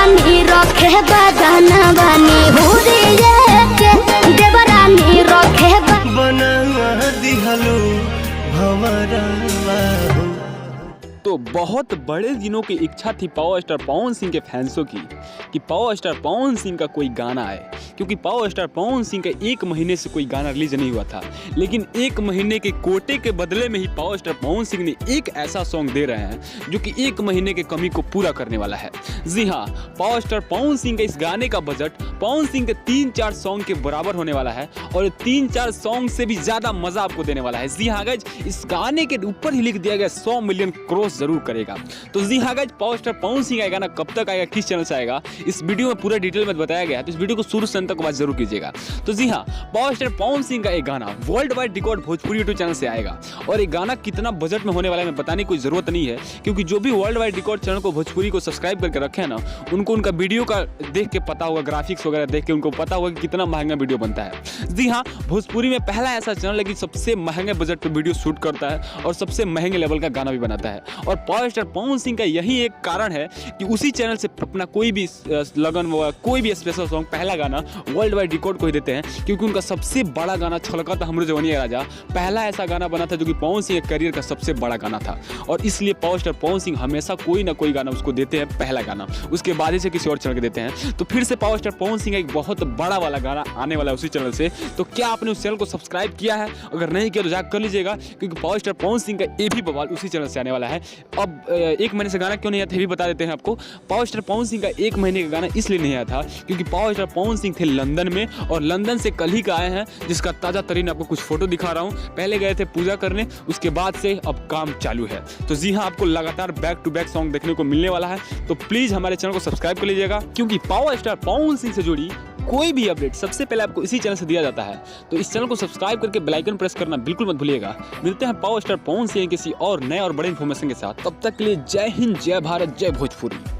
देवरानी रखे बदना बनी हुरी के देवरानी रखे बना दिहलो हमारा बाबू। तो बहुत बड़े दिनों की इच्छा थी पावर स्टार पवन सिंह के फैंसों की कि पावर स्टार पवन सिंह का कोई गाना आए, क्योंकि पावर स्टार पवन सिंह का 1 महीने से कोई गाना रिलीज नहीं हुआ था। लेकिन 1 महीने के कोटे के बदले में ही पावर स्टार पवन सिंह ने एक ऐसा सॉन्ग दे रहे हैं जो कि 1 महीने की कमी को पूरा करने वाला है। जी हाँ, पावर स्टार पवन सिंह के इस गाने का बजट पवन सिंह के 3-4 सॉन्ग के बराबर होने वाला है और 3-4 सॉन्ग से भी ज्यादा मजा आपको देने वाला है। जी हाँ गाइज, इस गाने के ऊपर ही लिख दिया गया 100 मिलियन क्रॉस जरूर करेगा। तो जी हाँ guys, power star Pawan Singh का गाना कब तक आएगा, किस चैनल से आएगा, इस वीडियो में पूरा डिटेल में बताया गया है। तो इस वीडियो को शुरू से अंत तक बात जरूर कीजिएगा। तो जी हाँ, पावर स्टार पवन सिंह का एक गाना world wide record Bhojpuri YouTube channel से आएगा और एक गाना कितना बजट में होने वाला है बताने की कोई जरूरत नहीं है, क्योंकि जो भी वर्ल्ड वाइड रिकॉर्ड चैनल को भोजपुरी को सब्सक्राइब करके रखे हैं ना, उनको उनका वीडियो का देख के पता होगा, ग्राफिक्स वगैरह देख के उनको पता होगा कि कितना महंगा वीडियो बनता है। जी हाँ, भोजपुरी में पहला ऐसा चैनल है कि सबसे महंगे बजट पे वीडियो शूट करता है और सबसे महंगे लेवल का गाना भी बनाता है। और पावर स्टार पवन सिंह का यही एक कारण है कि उसी चैनल से अपना कोई भी लगन व कोई भी स्पेशल सॉन्ग, पहला गाना वर्ल्ड वाइड रिकॉर्ड को ही देते हैं, क्योंकि उनका सबसे बड़ा गाना छलका था हमरो जवानिया राजा पहला ऐसा गाना बना था जो कि पवन सिंह के करियर का सबसे बड़ा गाना था। और इसलिए पावर स्टार पवन सिंह हमेशा कोई ना कोई गाना उसको देते हैं, पहला गाना, उसके बाद ही से किसी और चैनल के देते हैं। तो फिर से पावर स्टार पवन सिंह का एक बहुत बड़ा वाला गाना आने वाला है उसी चैनल से। तो क्या आपने उस चैनल को सब्सक्राइब किया है? अगर नहीं किया तो जाकर कर लीजिएगा, क्योंकि पावर स्टार पवन सिंह का ये भी बवाल उसी चैनल से आने वाला है। अब 1 महीने से गाना क्यों नहीं आया था ये भी बता देते हैं आपको। पावर स्टार पवन सिंह का 1 महीने का गाना इसलिए नहीं आया था क्योंकि पावर स्टार पवन सिंह थे लंदन में और लंदन से कल ही का आए हैं, जिसका ताजा तरीन आपको कुछ फोटो दिखा रहा हूँ। पहले गए थे पूजा करने, उसके बाद से अब काम चालू है। तो जी हाँ, आपको लगातार बैक टू बैक सॉन्ग देखने को मिलने वाला है। तो प्लीज हमारे चैनल को सब्सक्राइब कर लीजिएगा, क्योंकि पावर स्टार पवन सिंह से जुड़ी कोई भी अपडेट सबसे पहले आपको इसी चैनल से दिया जाता है। तो इस चैनल को सब्सक्राइब करके बेल आइकन प्रेस करना बिल्कुल मत भूलिएगा। मिलते हैं पावर स्टार पवन सिंह किसी और नए और बड़े इन्फॉर्मेशन के साथ। तब तक के लिए जय हिंद, जय भारत, जय भोजपुरी।